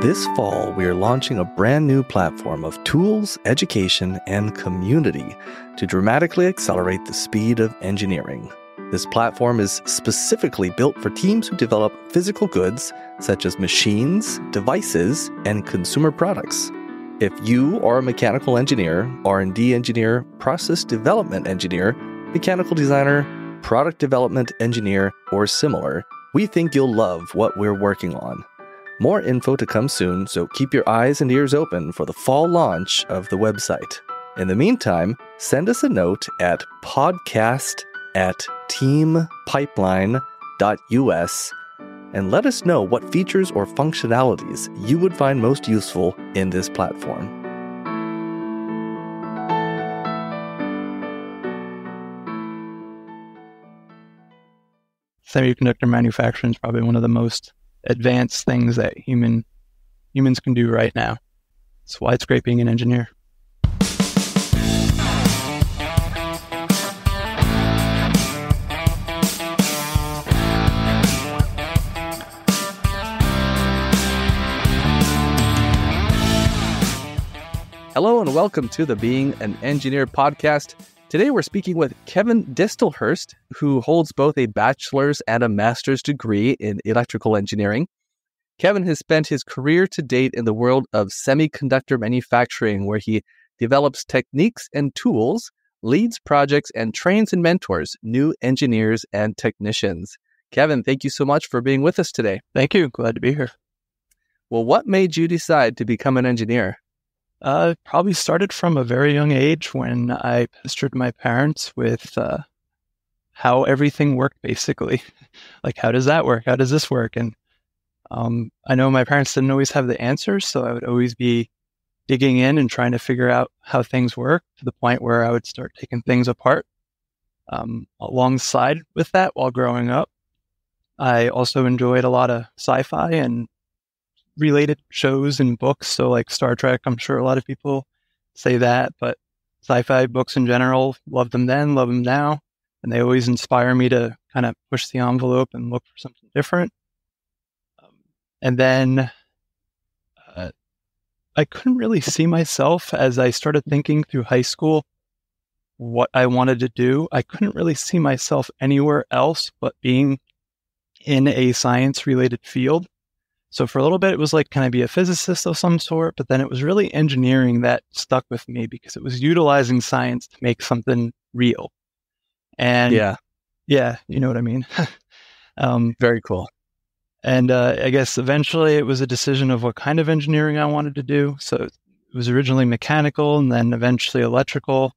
This fall, we are launching a brand new platform of tools, education, and community to dramatically accelerate the speed of engineering. This platform is specifically built for teams who develop physical goods such as machines, devices, and consumer products. If you are a mechanical engineer, R&D engineer, process development engineer, mechanical designer, product development engineer, or similar, we think you'll love what we're working on. More info to come soon, so keep your eyes and ears open for the fall launch of the website. In the meantime, send us a note at podcast@teampipeline.us and let us know what features or functionalities you would find most useful in this platform. Semiconductor manufacturing is probably one of the most advanced things that humans can do right now. It's why it's great being an engineer. Hello and welcome to the Being an Engineer podcast. Today we're speaking with Kevin Distelhurst, who holds both a bachelor's and a master's degree in electrical engineering. Kevin has spent his career to date in the world of semiconductor manufacturing, where he develops techniques and tools, leads projects, and trains and mentors new engineers and technicians. Kevin, thank you so much for being with us today. Thank you. Glad to be here. Well, what made you decide to become an engineer? Probably started from a very young age when I pestered my parents with how everything worked, basically. Like, how does that work? How does this work? And I know my parents didn't always have the answers, so I would always be digging in and trying to figure out how things work, to the point where I would start taking things apart. Alongside with that, while growing up, I also enjoyed a lot of sci-fi and related shows and books. So like Star Trek, I'm sure a lot of people say that, but sci-fi books in general, love them then, love them now. And they always inspire me to kind of push the envelope and look for something different. And then I couldn't really see myself as I started thinking through high school what I wanted to do. I couldn't really see myself anywhere else but being in a science-related field. So for a little bit, it was like, can I be a physicist of some sort? But then it was really engineering that stuck with me, because it was utilizing science to make something real. And yeah, you know what I mean? Very cool. And I guess eventually it was a decision of what kind of engineering I wanted to do. So it was originally mechanical and then eventually electrical.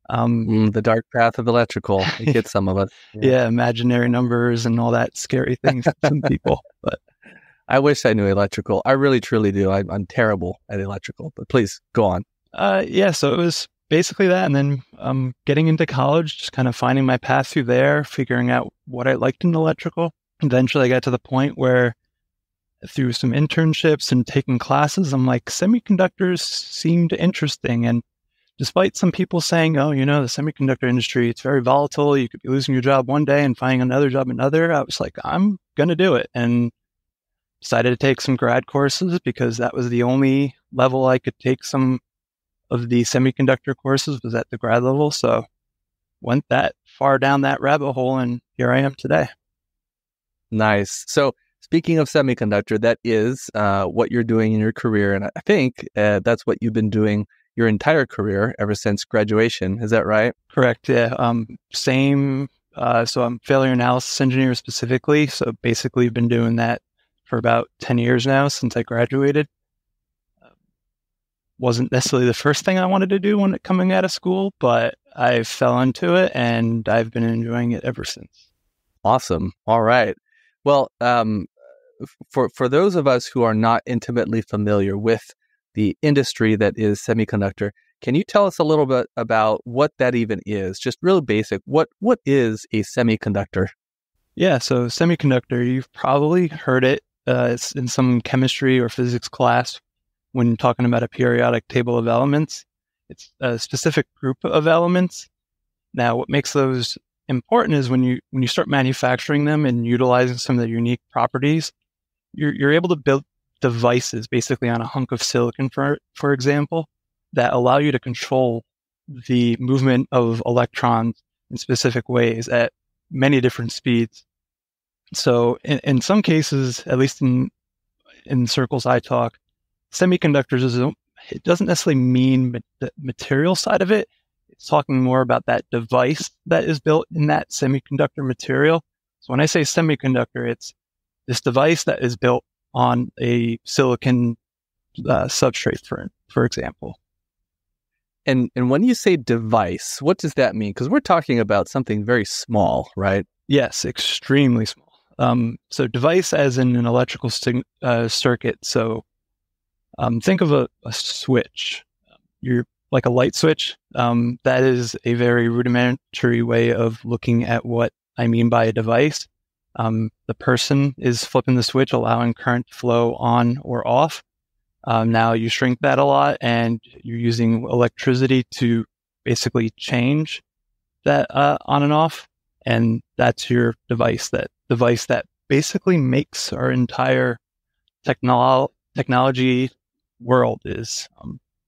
The dark path of electrical. It gets some of us. Yeah, imaginary numbers and all that scary things to some people. But I wish I knew electrical. I really, truly do. I'm terrible at electrical, but please go on. So it was basically that. And then getting into college, just kind of finding my path through there, figuring out what I liked in electrical. Eventually I got to the point where through some internships and taking classes, I'm like, semiconductors seemed interesting. And despite some people saying, oh, you know, the semiconductor industry, it's very volatile. You could be losing your job one day and finding another job another. I was like, I'm going to do it. And decided to take some grad courses, because that was the only level I could take some of the semiconductor courses, was at the grad level. So went that far down that rabbit hole, and here I am today. Nice. So speaking of semiconductor, that is what you're doing in your career. And I think that's what you've been doing your entire career ever since graduation. Is that right? Correct. Yeah. Same. So I'm failure analysis engineer specifically. So basically been doing that for about 10 years now since I graduated. Wasn't necessarily the first thing I wanted to do when coming out of school, but I fell into it and I've been enjoying it ever since. Awesome. All right. Well, for those of us who are not intimately familiar with the industry that is semiconductor, can you tell us a little bit about what that even is? Just real basic. What is a semiconductor? Yeah. So semiconductor, you've probably heard it. It's in some chemistry or physics class when talking about a periodic table of elements. It's a specific group of elements. Now, what makes those important is when you start manufacturing them and utilizing some of the unique properties, you're able to devices basically on a hunk of silicon, for example, that allow you to control the movement of electrons in specific ways at many different speeds. So in some cases, at least in circles I talk, semiconductors it doesn't necessarily mean the material side of it. It's talking more about that device that is built in that semiconductor material. So when I say semiconductor, it's this device that is built on a silicon substrate, for example. And when you say device, what does that mean? Because we're talking about something very small, right? Yes, extremely small. So device as in an electrical circuit. So think of a switch. You're like a light switch. That is a very rudimentary way of looking at what I mean by a device. The person is flipping the switch, allowing current to flow on or off. Now you shrink that a lot and you're using electricity to basically change that on and off. And that's your device that basically makes our entire technology world is.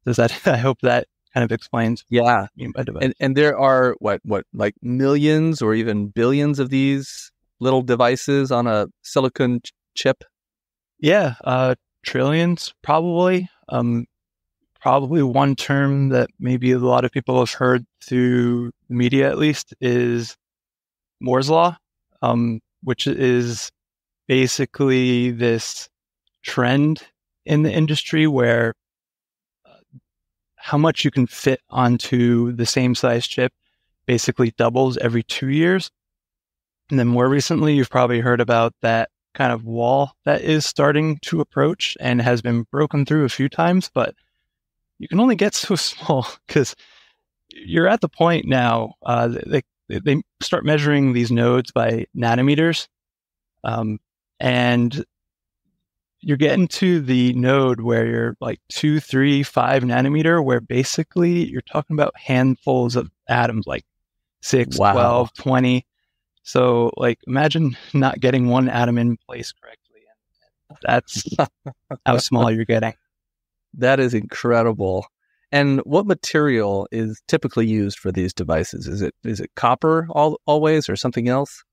Does that, I hope that kind of explains what I mean by device. And there are what like millions or even billions of these little devices on a silicon chip? Yeah, trillions probably. Probably one term that maybe a lot of people have heard through the media at least is Moore's Law, which is basically this trend in the industry where how much you can fit onto the same size chip basically doubles every 2 years. And then more recently, you've probably heard about that kind of wall that is starting to approach and has been broken through a few times, but you can only get so small because you're at the point now, they start measuring these nodes by nanometers, and you're getting to the node where you're like 2, 3, 5 nanometer, where basically you're talking about handfuls of atoms, like 6, 12, 20. So like imagine not getting one atom in place correctly. And that's how small you're getting. That is incredible. And what material is typically used for these devices? Is it copper always or something else?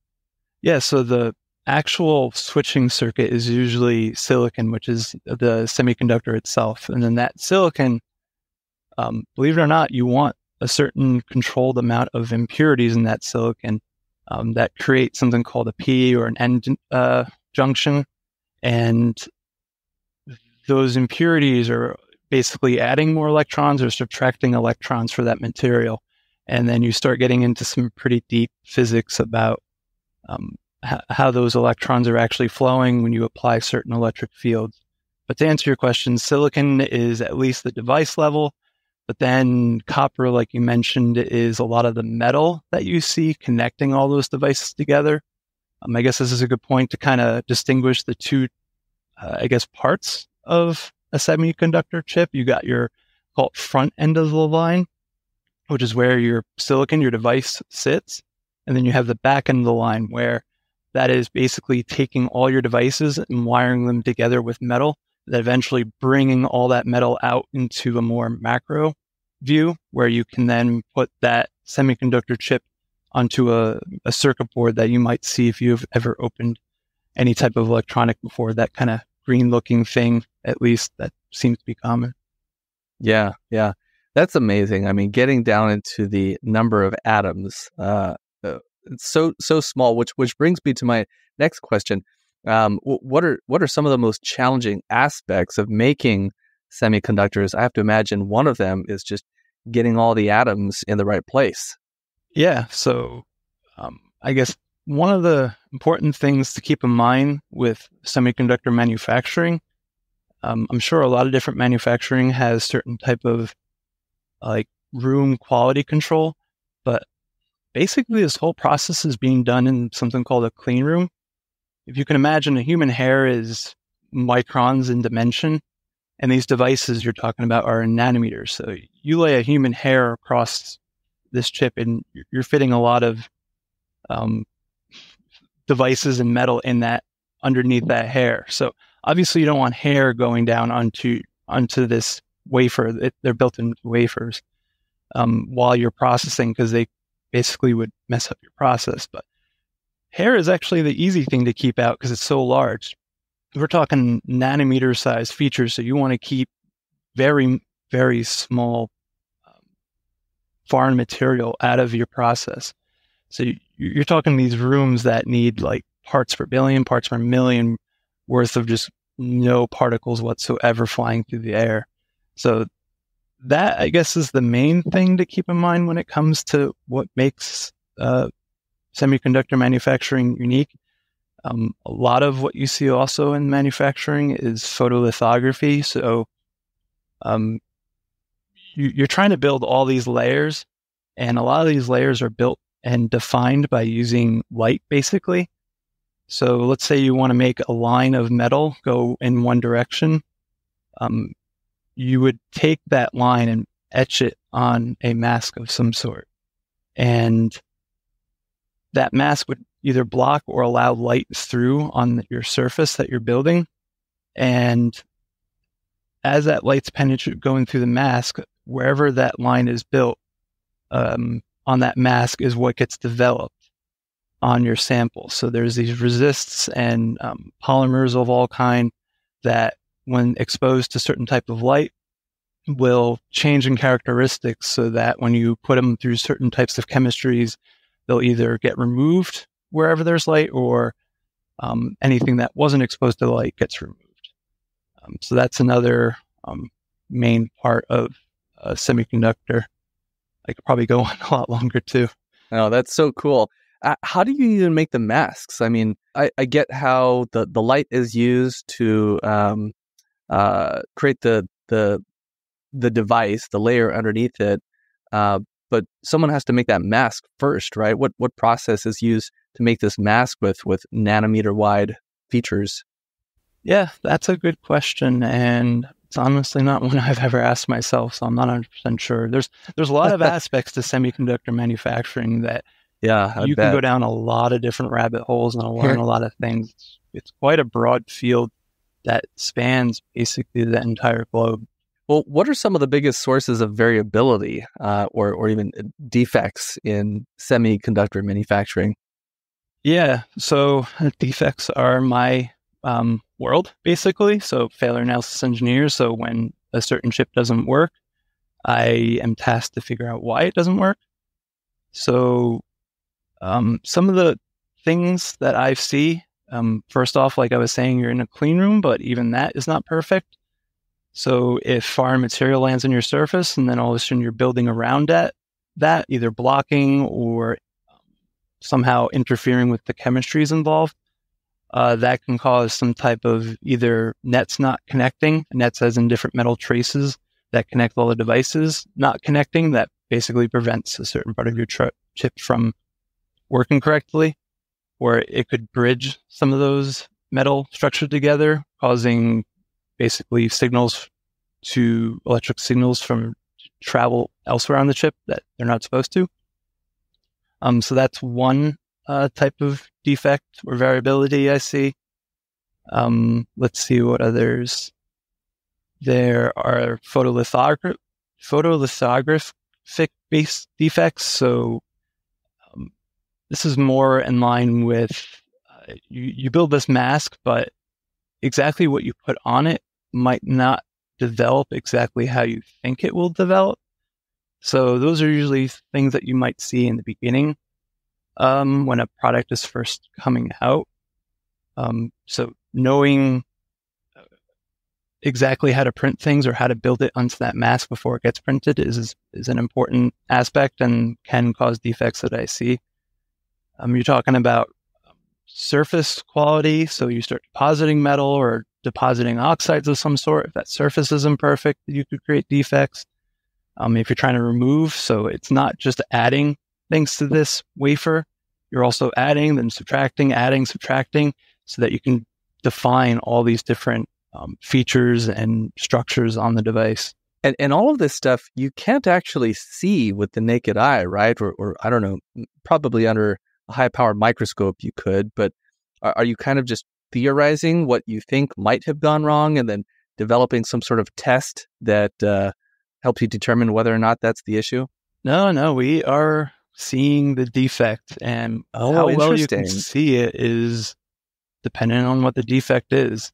Yeah, so the actual switching circuit is usually silicon, which is the semiconductor itself. And then that silicon, believe it or not, you want a certain controlled amount of impurities in that silicon that create something called a P or an N junction. And those impurities are basically adding more electrons or subtracting electrons for that material. And then you start getting into some pretty deep physics about how those electrons are actually flowing when you apply certain electric fields. But to answer your question, silicon is at least the device level. But then copper, like you mentioned, is a lot of the metal that you see connecting all those devices together. I guess this is a good point to kind of distinguish the two, parts of a semiconductor chip. You got your called front end of the line, which is where your silicon, your device sits. And then you have the back end of the line where that is basically taking all your devices and wiring them together with metal, that eventually bringing all that metal out into a more macro view where you can then put that semiconductor chip onto a circuit board that you might see if you've ever opened any type of electronic before, that kind of green looking thing, at least that seems to be common. Yeah. That's amazing. I mean, getting down into the number of atoms, it's so small, which brings me to my next question. What are some of the most challenging aspects of making semiconductors? I have to imagine one of them is just getting all the atoms in the right place. Yeah. So I guess one of the important things to keep in mind with semiconductor manufacturing, I'm sure a lot of different manufacturing has certain type of like room quality control, but basically this whole process is being done in something called a clean room. If you can imagine, a human hair is microns in dimension, and these devices you're talking about are in nanometers. So you lay a human hair across this chip and you're fitting a lot of devices and metal in that underneath that hair. So obviously you don't want hair going down onto this wafer. They're built in wafers while you're processing, because they basically would mess up your process. But hair is actually the easy thing to keep out because it's so large. We're talking nanometer size features, so you want to keep very, very small foreign material out of your process. So you're talking these rooms that need like parts per billion, parts per million worth of just no particles whatsoever flying through the air. So that, I guess, is the main thing to keep in mind when it comes to what makes semiconductor manufacturing unique. A lot of what you see also in manufacturing is photolithography. So you're trying to build all these layers, and a lot of these layers are built and defined by using light, basically. So let's say you want to make a line of metal go in one direction. You would take that line and etch it on a mask of some sort. And that mask would either block or allow light through on your surface that you're building. And as that light's going through the mask, wherever that line is built on that mask is what gets developed on your sample. So there's these resists and polymers of all kind that, when exposed to certain type of light, will change in characteristics, so that when you put them through certain types of chemistries, they'll either get removed wherever there's light, or anything that wasn't exposed to the light gets removed. So that's another main part of a semiconductor. I could probably go on a lot longer too. Oh, that's so cool. How do you even make the masks? I mean, I get how the light is used to create the device, the layer underneath it, but someone has to make that mask first, right? What process is used to make this mask with nanometer wide features? Yeah, that's a good question, and it's honestly not one I've ever asked myself, so I'm not 100% sure. There's a lot of aspects to semiconductor manufacturing that you can go down a lot of different rabbit holes and learn a lot of things. It's quite a broad field that spans basically the entire globe. Well, what are some of the biggest sources of variability or even defects in semiconductor manufacturing? Yeah, so defects are my world, basically. So failure analysis engineer. So when a certain chip doesn't work, I am tasked to figure out why it doesn't work. So some of the things that I see, first off, like I was saying, you're in a clean room, but even that is not perfect. So if foreign material lands on your surface and then all of a sudden you're building around that, either blocking or somehow interfering with the chemistries involved, that can cause some type of either nets not connecting, nets as in different metal traces that connect all the devices not connecting, that basically prevents a certain part of your chip from working correctly, or it could bridge some of those metal structures together, causing basically electric signals from travel elsewhere on the chip that they're not supposed to. So that's one type of defect or variability I see. Let's see what others. There are photolithographic-based defects. So this is more in line with you build this mask, but exactly what you put on it might not develop exactly how you think it will develop. So those are usually things that you might see in the beginning when a product is first coming out. So knowing exactly how to print things or how to build it onto that mask before it gets printed is an important aspect and can cause defects that I see. You're talking about surface quality. So you start depositing metal or depositing oxides of some sort. If that surface is imperfect, you could create defects. If you're trying to remove, so it's not just adding things to this wafer, you're also adding, then subtracting, adding, subtracting, so that you can define all these different features and structures on the device. And all of this stuff you can't actually see with the naked eye, right? Or I don't know, probably under a high-powered microscope you could, but are you kind of just theorizing what you think might have gone wrong and then developing some sort of test that helps you determine whether or not that's the issue? No, we are seeing the defect, and how well you can interesting. see it is dependent on what the defect is.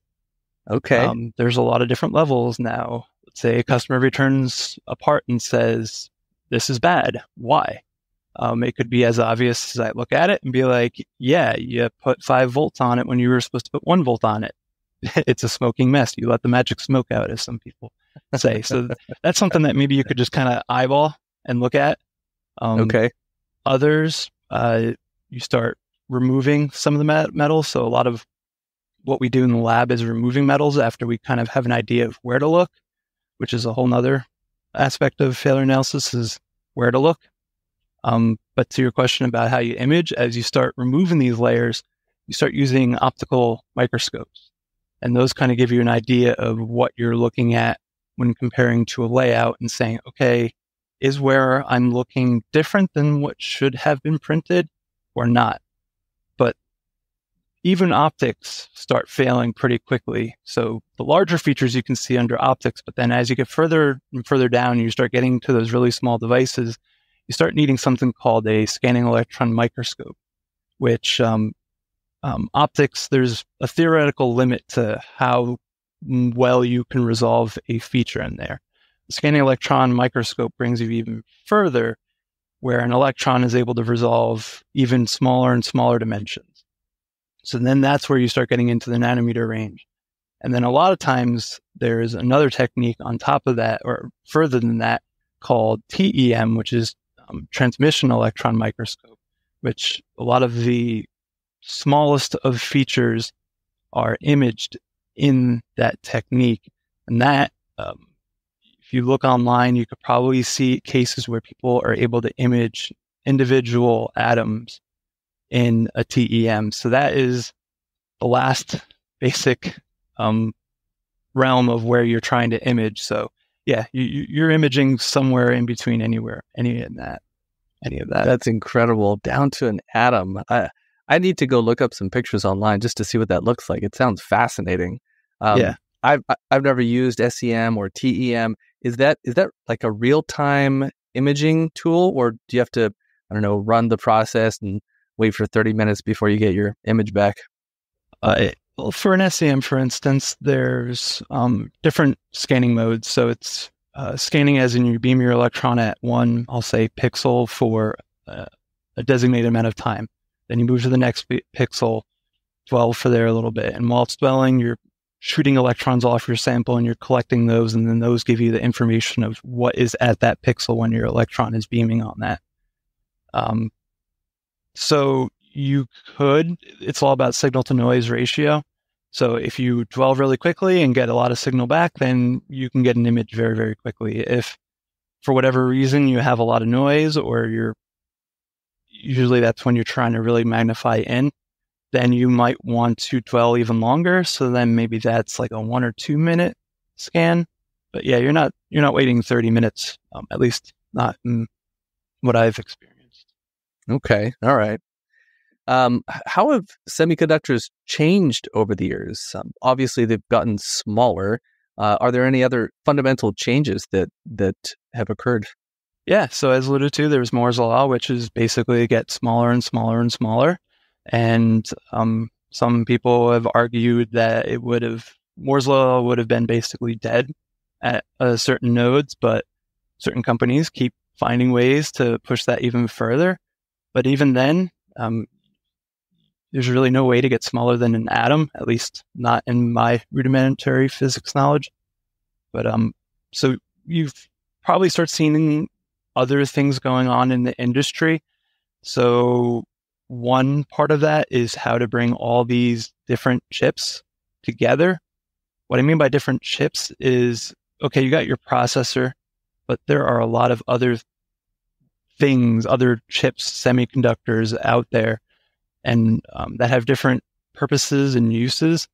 Okay. There's a lot of different levels now. Let's say a customer returns a part and says, "This is bad. Why?" It could be as obvious as I look at it and be like, "Yeah, you put 5 volts on it when you were supposed to put 1 volt on it. It's a smoking mess. You let the magic smoke out," as some people say. So that's something that maybe you could just kind of eyeball and look at. Okay. Others, you start removing some of the metals. So a lot of what we do in the lab is removing metals after we kind of have an idea of where to look, which is a whole nother aspect of failure analysis, is where to look. But to your question about how you image, as you start removing these layers, you start using optical microscopes. And those kind of give you an idea of what you're looking at when comparing to a layout and saying, okay, is where I'm looking different than what should have been printed or not? But even optics start failing pretty quickly. So the larger features you can see under optics, but then as you get further and further down, you start getting to those really small devices, you start needing something called a scanning electron microscope, which optics, there's a theoretical limit to how well you can resolve a feature in there. The scanning electron microscope brings you even further, where an electron is able to resolve even smaller and smaller dimensions. So then that's where you start getting into the nanometer range. And then a lot of times there's another technique on top of that, or further than that, called TEM, which is transmission electron microscope, which a lot of the smallest of features are imaged in that technique. And that, if you look online, you could probably see cases where people are able to image individual atoms in a TEM. So that is the last basic realm of where you're trying to image. So yeah, you're imaging somewhere in between any of that. That's incredible. Down to an atom. I need to go look up some pictures online just to see what that looks like. It sounds fascinating. Yeah. I've never used SEM or TEM. Is that like a real-time imaging tool, or do you have to, I don't know, run the process and wait for 30 minutes before you get your image back? Well, for an SEM, for instance, there's different scanning modes. So it's scanning as in you beam your electron at one, I'll say, pixel for a designated amount of time. Then you move to the next pixel, dwell for there a little bit. And while it's dwelling, you're shooting electrons off your sample and you're collecting those, and then those give you the information of what is at that pixel when your electron is beaming on that. So it's all about signal to noise ratio. So if you dwell really quickly and get a lot of signal back, then you can get an image very, very quickly. If for whatever reason you have a lot of noise, or usually that's when you're trying to really magnify in, then you might want to dwell even longer. So then maybe that's like a 1 or 2 minute scan. But yeah, you're not waiting 30 minutes, at least not in what I've experienced. Okay. All right. How have semiconductors changed over the years? Obviously, they've gotten smaller. Are there any other fundamental changes that have occurred? Yeah. So as alluded to, there's Moore's law, which is basically get smaller and smaller and smaller. And some people have argued that Moore's law would have been basically dead at certain nodes, but certain companies keep finding ways to push that even further. But even then, there's really no way to get smaller than an atom, at least not in my rudimentary physics knowledge. But so you've probably start seeing other things going on in the industry. So one part of that is how to bring all these different chips together. What I mean by different chips is, okay, you got your processor, but there are a lot of other things, other chips, semiconductors out there, and that have different purposes and uses.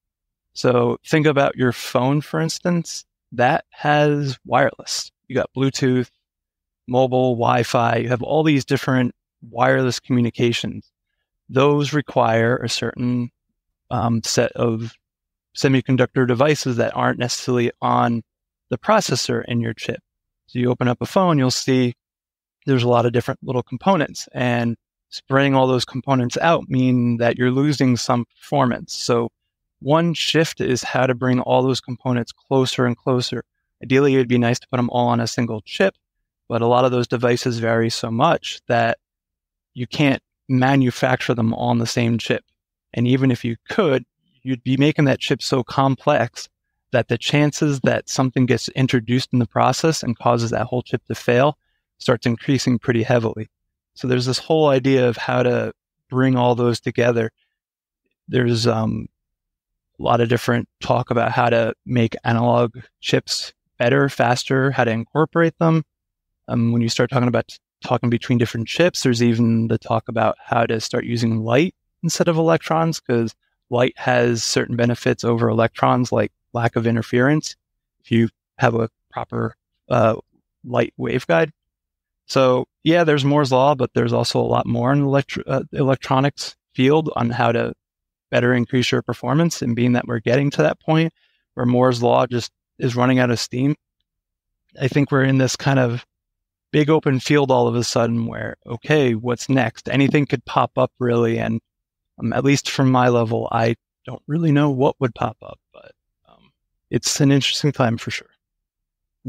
So think about your phone, for instance. That has wireless. You got Bluetooth, mobile, Wi-Fi. You have all these different wireless communications. Those require a certain set of semiconductor devices that aren't necessarily on the processor in your chip. So you open up a phone, you'll see there's a lot of different little components, and spreading all those components out mean that you're losing some performance. So one shift is how to bring all those components closer and closer. Ideally, it'd be nice to put them all on a single chip, but a lot of those devices vary so much that you can't manufacture them all on the same chip. And even if you could, you'd be making that chip so complex that the chances that something gets introduced in the process and causes that whole chip to fail starts increasing pretty heavily. So there's this whole idea of how to bring all those together. There's a lot of different talk about how to make analog chips better, faster, how to incorporate them. When you start talking between different chips, there's even the talk about how to start using light instead of electrons, because light has certain benefits over electrons, like lack of interference, if you have a proper light waveguide. So yeah, there's Moore's law, but there's also a lot more in the electronics field on how to better increase your performance. And being that we're getting to that point where Moore's law just is running out of steam, I think we're in this kind of big open field all of a sudden where, okay, what's next? Anything could pop up really. And at least from my level, I don't really know what would pop up, but it's an interesting time for sure.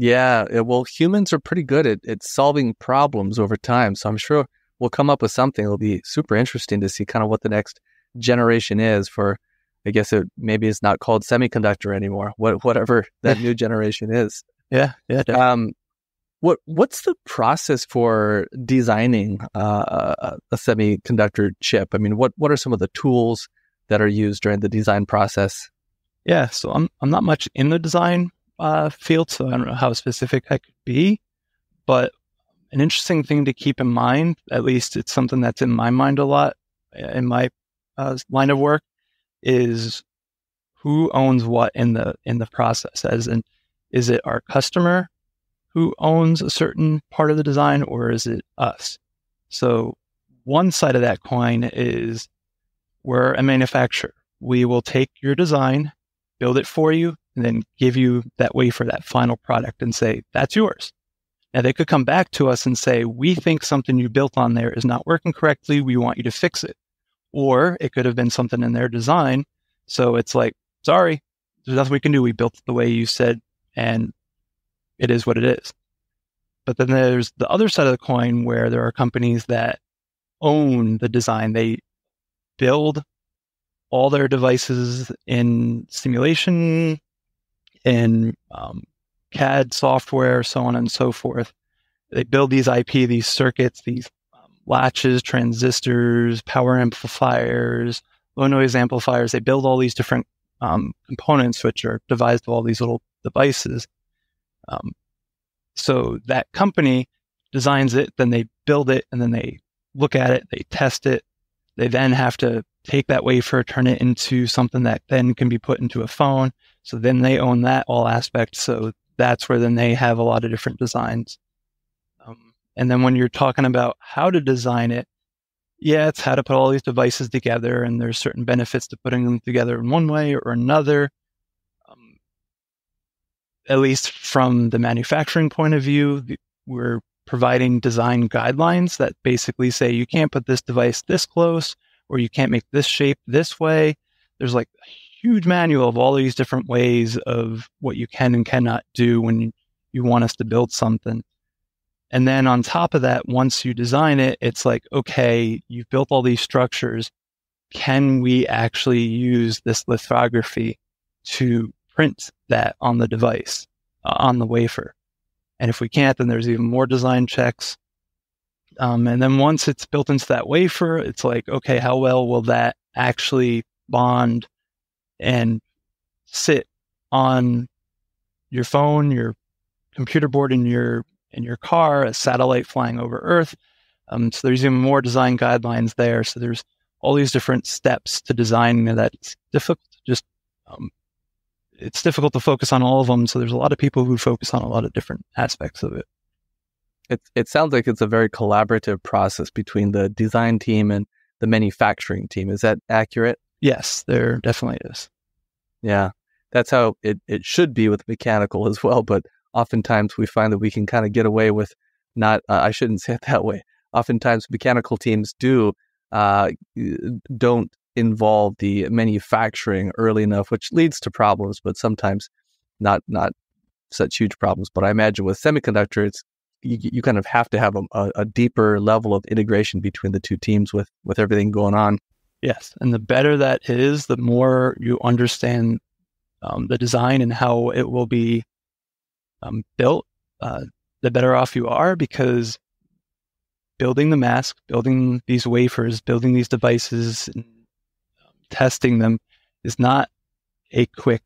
Yeah, well, humans are pretty good at solving problems over time. So I'm sure we'll come up with something. It'll be super interesting to see kind of what the next generation is for, I guess maybe it's not called semiconductor anymore, whatever that new generation is. Yeah, definitely. What's the process for designing a semiconductor chip? I mean, what are some of the tools that are used during the design process? Yeah, so I'm not much in the design field, so I don't know how specific I could be. But an interesting thing to keep in mind, at least it's something that's in my mind a lot in my line of work, is who owns what in the process. As in, is it our customer who owns a certain part of the design, or is it us? So one side of that coin is we're a manufacturer. We will take your design, build it for you, and then give you that wafer, that final product, and say, that's yours. Now, they could come back to us and say, we think something you built on there is not working correctly. We want you to fix it. Or it could have been something in their design. So it's like, sorry, there's nothing we can do. We built it the way you said, and it is what it is. But then there's the other side of the coin where there are companies that own the design. They build all their devices in simulation, in CAD software, so on and so forth. They build these IP, these circuits, these latches, transistors, power amplifiers, low noise amplifiers. They build all these different components, which are devised of all these little devices. So that company designs it, then they build it, and then they look at it, they test it. They then have to take that wafer, turn it into something that then can be put into a phone. So then they own that all aspects. So that's where then they have a lot of different designs. And then when you're talking about how to design it, yeah, it's how to put all these devices together, and there's certain benefits to putting them together in one way or another. At least from the manufacturing point of view, we're providing design guidelines that basically say you can't put this device this close, or you can't make this shape this way. There's like a huge manual of all these different ways of what you can and cannot do when you want us to build something. And then on top of that, once you design it, it's like, okay, you've built all these structures. Can we actually use this lithography to print that on the device, on the wafer? And if we can't, then there's even more design checks. And then once it's built into that wafer, it's like, okay, how well will that actually bond and sit on your phone, your computer board, in your car, a satellite flying over Earth? So there's even more design guidelines there. So there's all these different steps to design that it's difficult to just it's difficult to focus on all of them. So there's a lot of people who focus on a lot of different aspects of it. It sounds like it's a very collaborative process between the design team and the manufacturing team. Is that accurate? Yes, there definitely is. Yeah, that's how it should be with mechanical as well. But oftentimes we find that we can kind of get away with not, I shouldn't say it that way. Oftentimes mechanical teams uh, don't involve the manufacturing early enough, which leads to problems, but sometimes not such huge problems. But I imagine with semiconductor, you kind of have to have a deeper level of integration between the two teams with everything going on. Yes, and the better that is, the more you understand the design and how it will be built, the better off you are, because building the mask, building these wafers, building these devices, and testing them is not a quick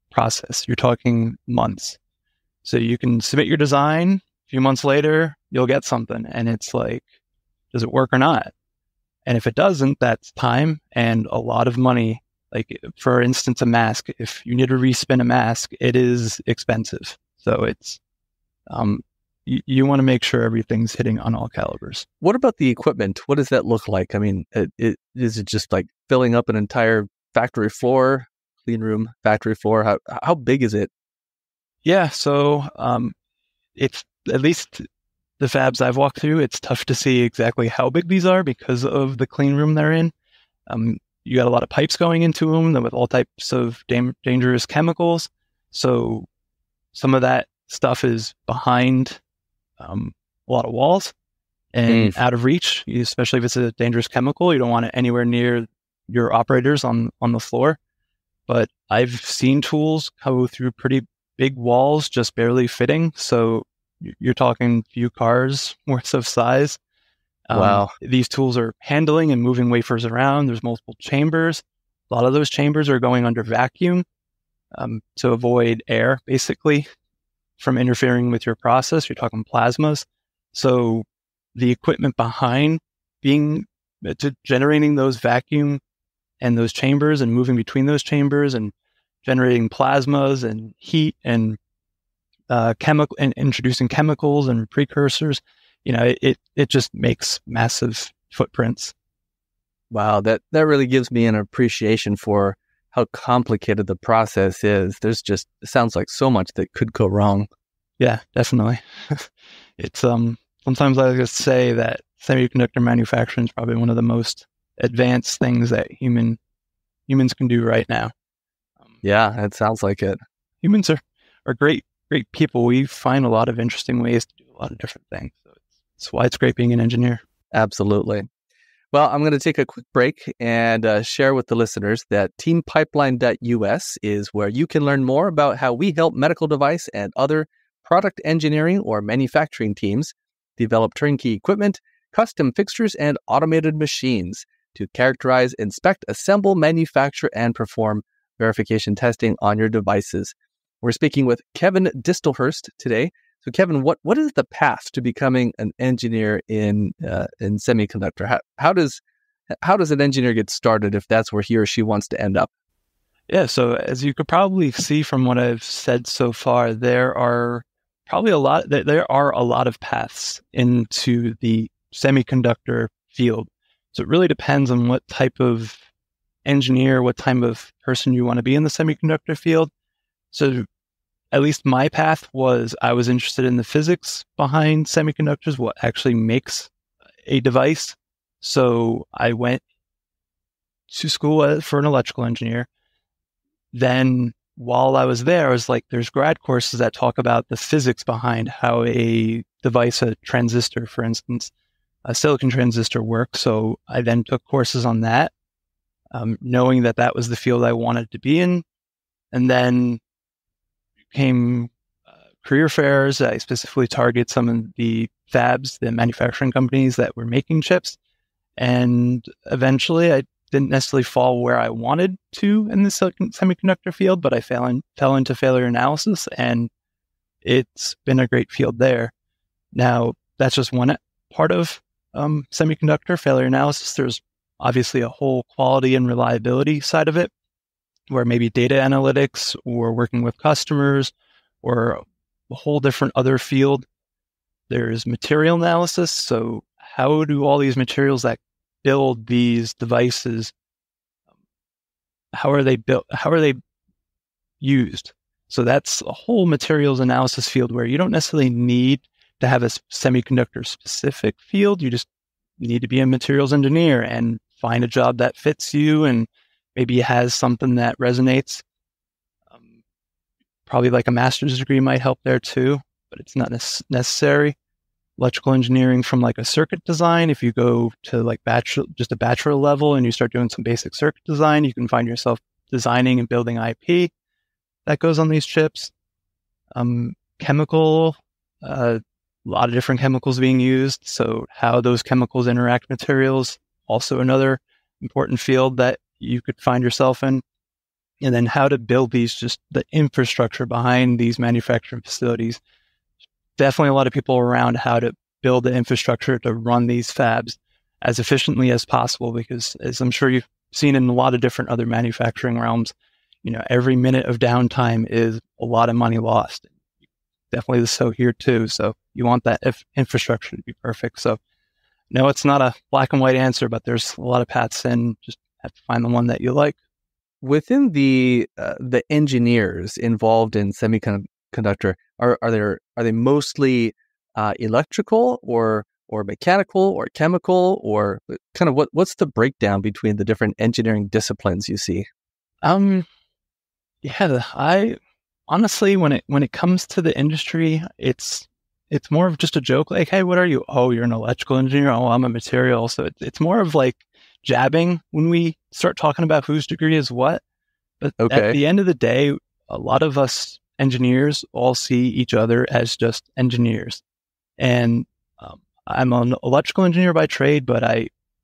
process. You're talking months. So you can submit your design, a few months later, you'll get something. And it's like, does it work or not? And if it doesn't, that's time and a lot of money. Like, for instance, a mask, if you need to respin a mask, it is expensive. So it's, you want to make sure everything's hitting on all calibers. What about the equipment? What does that look like? I mean, is it just like filling up an entire factory floor, clean room, factory floor? How big is it? Yeah. So, it's, at least the fabs I've walked through, it's tough to see exactly how big these are because of the clean room they're in. You got a lot of pipes going into them with all types of dangerous chemicals. So some of that stuff is behind a lot of walls and out of reach, especially if it's a dangerous chemical. You don't want it anywhere near your operators on the floor. But I've seen tools go through pretty big walls, just barely fitting. So you're talking few cars worth of size. Wow. These tools are handling and moving wafers around. There's multiple chambers. A lot of those chambers are going under vacuum to avoid air, basically, from interfering with your process. You're talking plasmas. So the equipment behind generating those vacuum and those chambers and moving between those chambers and generating plasmas and heat and chemical and introducing chemicals and precursors, it just makes massive footprints. Wow, that really gives me an appreciation for how complicated the process is. It sounds like so much that could go wrong. Yeah, definitely. It's sometimes I like to say that semiconductor manufacturing is probably one of the most advanced things that humans can do right now. Yeah, it sounds like it. Humans are great people. We find a lot of interesting ways to do a lot of different things. So it's why it's great being an engineer. Absolutely. Well, I'm going to take a quick break and share with the listeners that teampipeline.us is where you can learn more about how we help medical device and other product engineering or manufacturing teams develop turnkey equipment, custom fixtures, and automated machines to characterize, inspect, assemble, manufacture, and perform verification testing on your devices. We're speaking with Kevin Distelhurst today. So, Kevin, what is the path to becoming an engineer in semiconductor? How does an engineer get started if that's where he or she wants to end up? Yeah. So, as you could probably see from what I've said so far, there are probably a lot of paths into the semiconductor field. So it really depends on what type of engineer, what type of person you want to be in the semiconductor field. So at least my path was, I was interested in the physics behind semiconductors, what actually makes a device. So I went to school for an electrical engineer. Then while I was there, I was like, there's grad courses that talk about the physics behind how a device, a transistor, for instance, a silicon transistor works. So I then took courses on that, knowing that was the field I wanted to be in. And then came career fairs. I specifically target some of the fabs, the manufacturing companies that were making chips. And eventually I didn't necessarily fall where I wanted to in the semiconductor field, but I fell into failure analysis, and it's been a great field there. Now, that's just one part of semiconductor failure analysis. There's obviously a whole quality and reliability side of it, where maybe data analytics or working with customers or a whole different other field. There's material analysis. So how do all these materials that build these devices how are they built? How are they used? So that's a whole materials analysis field where you don't necessarily need to have a semiconductor specific field. You just need to be a materials engineer and find a job that fits you and maybe has something that resonates. Probably like a master's degree might help there too, but it's not necessary. Electrical engineering from like a circuit design. If you go to like just a bachelor level and you start doing some basic circuit design, you can find yourself designing and building IP that goes on these chips. Chemical, a lot of different chemicals being used. So how those chemicals interact with materials, also another important field that you could find yourself in. And then how to build these, just the infrastructure behind these manufacturing facilities. Definitely a lot of people around how to build the infrastructure to run these fabs as efficiently as possible, because as I'm sure you've seen in a lot of different other manufacturing realms, every minute of downtime is a lot of money lost. Definitely so here too. So you want that infrastructure to be perfect. So no, it's not a black and white answer, but there's a lot of paths in. Just have to find the one that you like. Within the engineers involved in semiconductor, are they mostly electrical or mechanical or chemical, or kind of what's the breakdown between the different engineering disciplines you see? I honestly, when it comes to the industry, it's more of just a joke. Like, hey, what are you? Oh, you're an electrical engineer. Oh, I'm a material. So it's more of like jabbing when we start talking about whose degree is what. But At the end of the day, a lot of us engineers all see each other as just engineers. And I'm an electrical engineer by trade,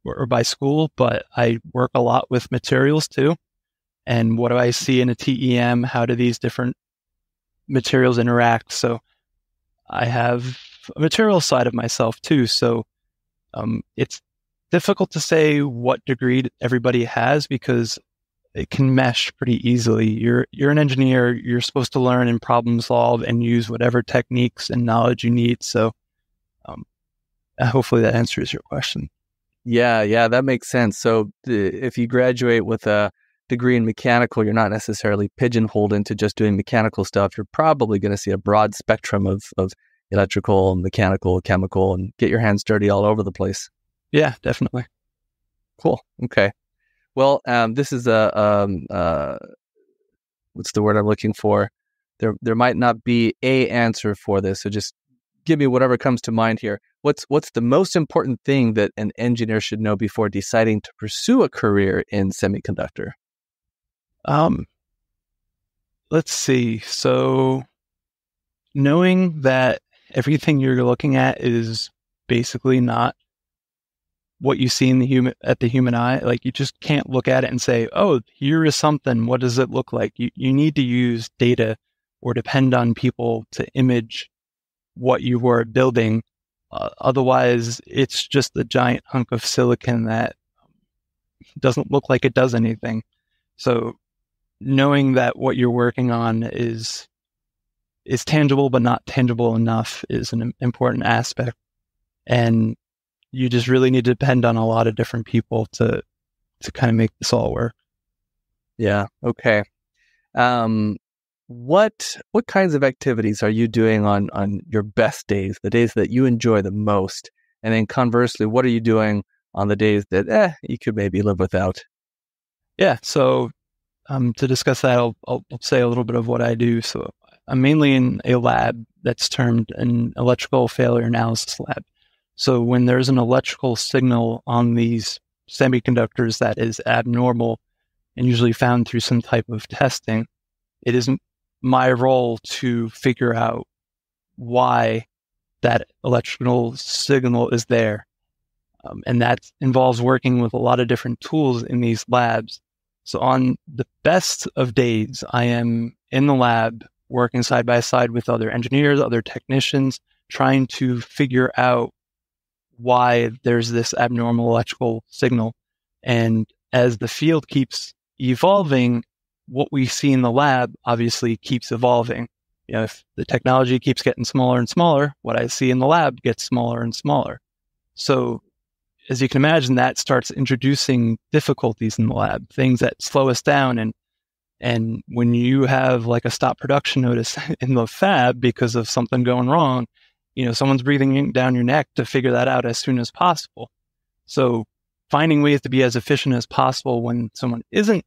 or by school, but I work a lot with materials too. And what do I see in a TEM? How do these different materials interact? So I have a material side of myself too. So it's difficult to say what degree everybody has, because it can mesh pretty easily. You're an engineer. You're supposed to learn and problem solve and use whatever techniques and knowledge you need. So hopefully that answers your question. Yeah, that makes sense. So if you graduate with a degree in mechanical, you're not necessarily pigeonholed into just doing mechanical stuff. You're probably going to see a broad spectrum of electrical, mechanical, chemical, and get your hands dirty all over the place. Yeah, definitely. Cool. Okay. Well, this is what's the word I'm looking for? There might not be a answer for this, so just give me whatever comes to mind here. What's the most important thing that an engineer should know before deciding to pursue a career in semiconductor? Let's see. So knowing that everything you're looking at is basically not what you see in the human eye. Like, you just can't look at it and say, oh, here is something. What does it look like? You need to use data or depend on people to image what you were building. Otherwise, it's just a giant hunk of silicon that doesn't look like it does anything. So knowing that what you're working on is tangible but not tangible enough is an important aspect. And you just really need to depend on a lot of different people to kind of make this all work. Yeah. Okay. What kinds of activities are you doing on your best days, the days that you enjoy the most? And then conversely, what are you doing on the days that you could maybe live without? Yeah. So to discuss that, I'll say a little bit of what I do. So I'm mainly in a lab that's termed an electrical failure analysis lab. So when there's an electrical signal on these semiconductors that is abnormal and usually found through some type of testing, it isn't my role to figure out why that electrical signal is there. And that involves working with a lot of different tools in these labs. So on the best of days, I am in the lab working side by side with other engineers, other technicians, trying to figure out why there's this abnormal electrical signal. And as the field keeps evolving, what we see in the lab obviously keeps evolving. If the technology keeps getting smaller and smaller, what I see in the lab gets smaller and smaller. So as you can imagine, that starts introducing difficulties in the lab, things that slow us down. And when you have like a stop production notice in the fab because of something going wrong, someone's breathing down your neck to figure that out as soon as possible. So finding ways to be as efficient as possible when someone isn't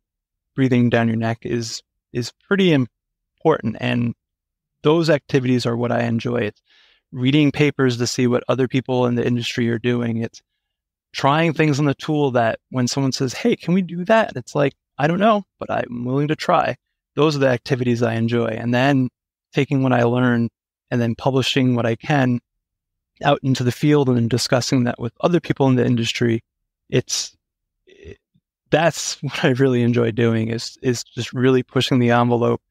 breathing down your neck is pretty important. And those activities are what I enjoy. It's reading papers to see what other people in the industry are doing. It's trying things on the tool that when someone says, hey, can we do that? It's like, I don't know, but I'm willing to try. Those are the activities I enjoy. And then taking what I learn and then publishing what I can out into the field and then discussing that with other people in the industry. That's what I really enjoy doing is just really pushing the envelope.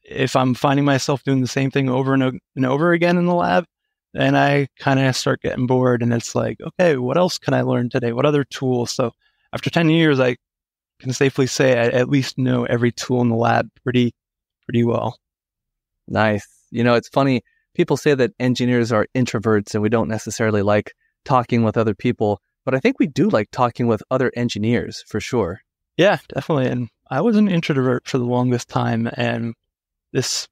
If I'm finding myself doing the same thing over and over again in the lab, then I kind of start getting bored, and it's like, okay, what else can I learn today? What other tools? So after 10 years, I can safely say I at least know every tool in the lab pretty well. Nice. It's funny. People say that engineers are introverts and we don't necessarily like talking with other people, but I think we do like talking with other engineers for sure. Yeah, definitely. And I was an introvert for the longest time, and this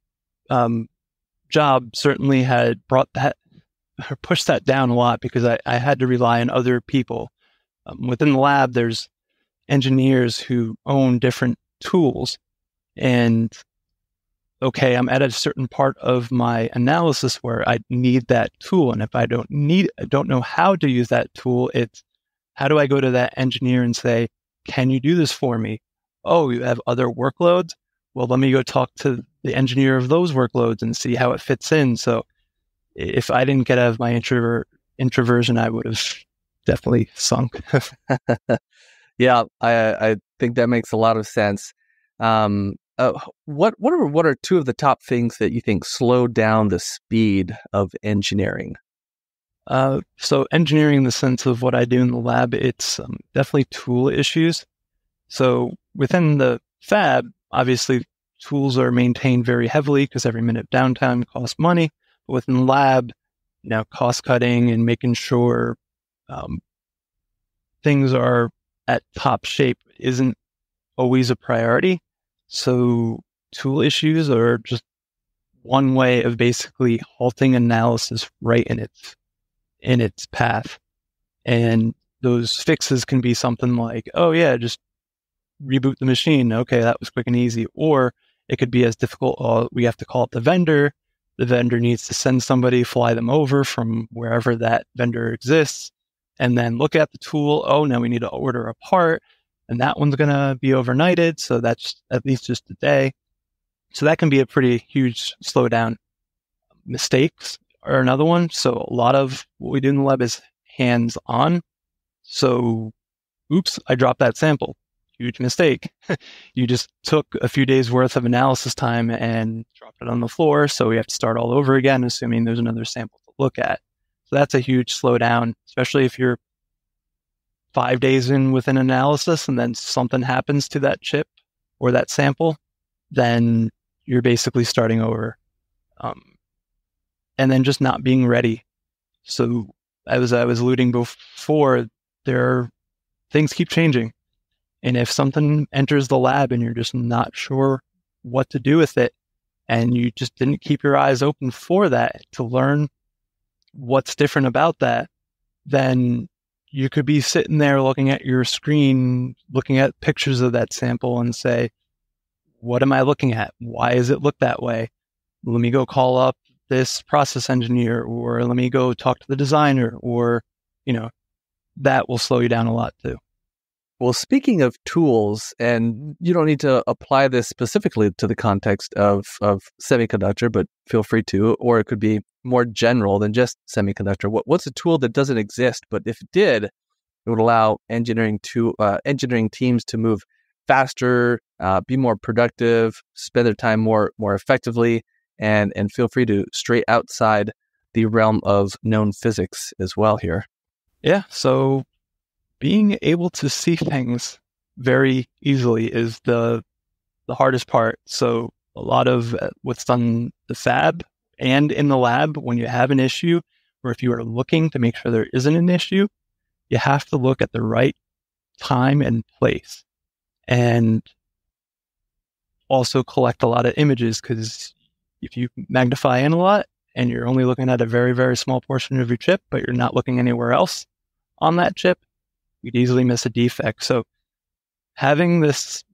job certainly had brought that or pushed that down a lot because I had to rely on other people. Within the lab, there's engineers who own different tools, and okay, I'm at a certain part of my analysis where I need that tool. And if I don't know how to use that tool, it's how do I go to that engineer and say, can you do this for me? Oh, you have other workloads? Well, let me go talk to the engineer of those workloads and see how it fits in. So if I didn't get out of my introversion, I would have definitely sunk. Yeah, I think that makes a lot of sense. What are two of the top things that you think slow down the speed of engineering? So engineering in the sense of what I do in the lab, it's definitely tool issues. So within the fab, obviously tools are maintained very heavily because every minute of downtime costs money. But within the lab, cost cutting and making sure things are at top shape isn't always a priority. So tool issues are just one way of basically halting analysis right in its path. And those fixes can be something like, oh yeah, just reboot the machine. Okay, that was quick and easy. Or it could be as difficult, we have to call up the vendor. The vendor needs to send somebody, fly them over from wherever that vendor exists, and then look at the tool. Oh, now we need to order a part, and that one's going to be overnighted. So that's at least just a day. So that can be a pretty huge slowdown. Mistakes are another one. So a lot of what we do in the lab is hands-on. So, oops, I dropped that sample. Huge mistake. You just took a few days worth of analysis time and dropped it on the floor. So we have to start all over again, assuming there's another sample to look at. So that's a huge slowdown, especially if you're 5 days in with an analysis and then something happens to that chip or that sample, then you're basically starting over. And then just not being ready. So as I was alluding before, things keep changing. And if something enters the lab and you're just not sure what to do with it, and you just didn't keep your eyes open for that to learn what's different about that, then you could be sitting there looking at your screen, looking at pictures of that sample and say, what am I looking at? Why does it look that way? Let me go call up this process engineer, or let me go talk to the designer, or, that will slow you down a lot too. Well, speaking of tools, and you don't need to apply this specifically to the context of semiconductor, but feel free to, or it could be more general than just semiconductor. What's a tool that doesn't exist, but if it did, it would allow engineering teams to move faster, be more productive, spend their time more effectively, and feel free to stray outside the realm of known physics as well here. Yeah, so being able to see things very easily is the hardest part. So a lot of what's done in the fab and in the lab, when you have an issue, or if you are looking to make sure there isn't an issue, you have to look at the right time and place, and also collect a lot of images, because if you magnify in a lot and you're only looking at a very, very small portion of your chip, but you're not looking anywhere else on that chip, you'd easily miss a defect. So having this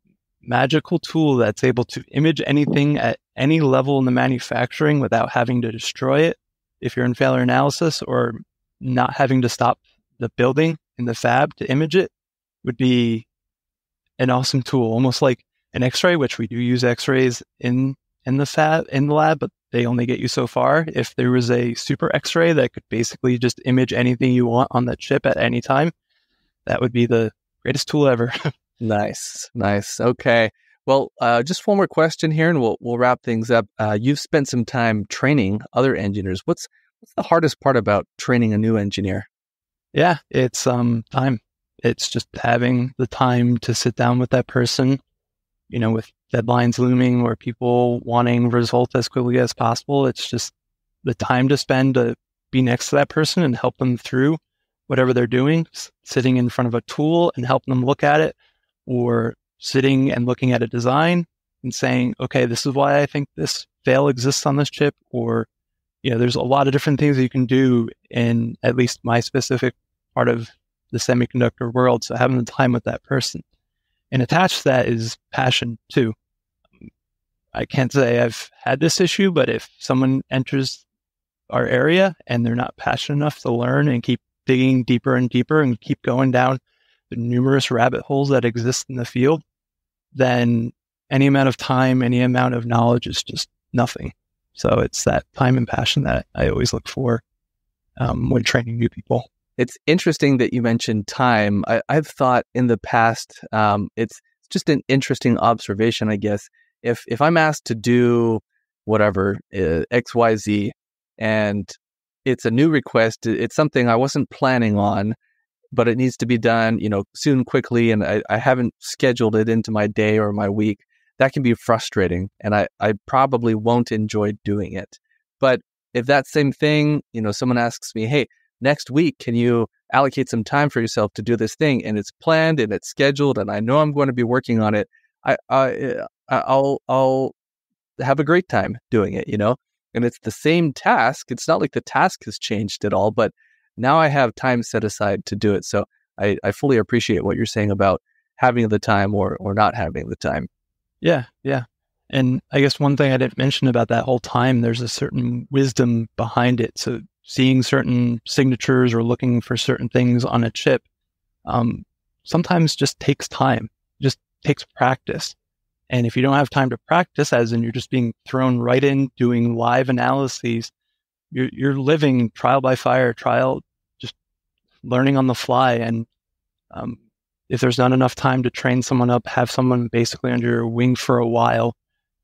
magical tool that's able to image anything at any level in the manufacturing without having to destroy it if you're in failure analysis, or not having to stop the building in the fab to image it, would be an awesome tool. Almost like an X-ray, which we do use X-rays in the lab, but they only get you so far. If there was a super X-ray that could basically just image anything you want on that chip at any time, that would be the greatest tool ever. Nice. Okay. Well, just one more question here, and we'll wrap things up. You've spent some time training other engineers. What's the hardest part about training a new engineer? Yeah, it's time. It's just having the time to sit down with that person, with deadlines looming or people wanting results as quickly as possible. It's just the time to spend to be next to that person and help them through whatever they're doing, sitting in front of a tool and helping them look at it, or sitting and looking at a design and saying, okay, this is why I think this fail exists on this chip. Or, there's a lot of different things that you can do in at least my specific part of the semiconductor world. So having the time with that person. And attached to that is passion too. I can't say I've had this issue, but if someone enters our area and they're not passionate enough to learn and keep digging deeper and deeper and keep going down the numerous rabbit holes that exist in the field, then any amount of time, any amount of knowledge is just nothing. So it's that time and passion that I always look for when training new people. It's interesting that you mentioned time. I've thought in the past, it's just an interesting observation, I guess. If I'm asked to do whatever, XYZ, and it's a new request, it's something I wasn't planning on, but it needs to be done, soon, quickly, and I haven't scheduled it into my day or my week, that can be frustrating, and I probably won't enjoy doing it. But if that same thing, someone asks me, hey, next week, can you allocate some time for yourself to do this thing? And it's planned and it's scheduled, and I know I'm going to be working on it. I'll have a great time doing it, And it's the same task. It's not like the task has changed at all, but now I have time set aside to do it. So I fully appreciate what you're saying about having the time or not having the time. Yeah. And I guess one thing I didn't mention about that whole time, there's a certain wisdom behind it. So seeing certain signatures or looking for certain things on a chip sometimes just takes time, just takes practice. And if you don't have time to practice, as in you're just being thrown right in doing live analyses, you're living trial by fire, just learning on the fly. And if there's not enough time to train someone up, have someone basically under your wing for a while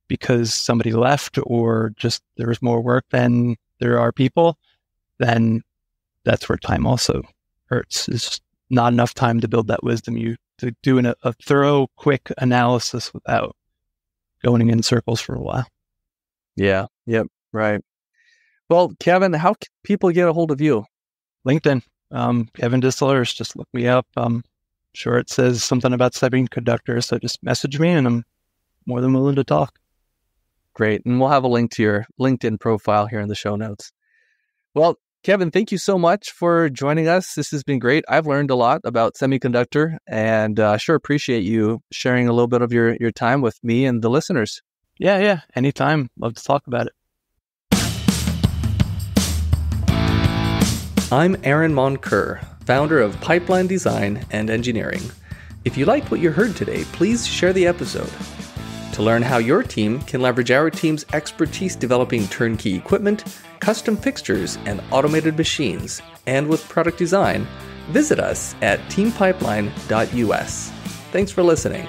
because somebody left or just there was more work than there are people, then that's where time also hurts. It's just not enough time to build that wisdom. You to do a thorough, quick analysis without going in circles for a while. Yeah. Yep. Right. Well, Kevin, how can people get a hold of you? LinkedIn, Kevin Distelhurst. Just look me up. Sure, it says something about semiconductors, so just message me, and I'm more than willing to talk. Great, and we'll have a link to your LinkedIn profile here in the show notes. Well, Kevin, thank you so much for joining us. This has been great. I've learned a lot about semiconductor, and I sure appreciate you sharing a little bit of your time with me and the listeners. Yeah, anytime. Love to talk about it. I'm Aaron Monker, founder of Pipeline Design and Engineering. If you liked what you heard today, please share the episode. To learn how your team can leverage our team's expertise developing turnkey equipment, custom fixtures, and automated machines, and with product design, visit us at teampipeline.us. Thanks for listening.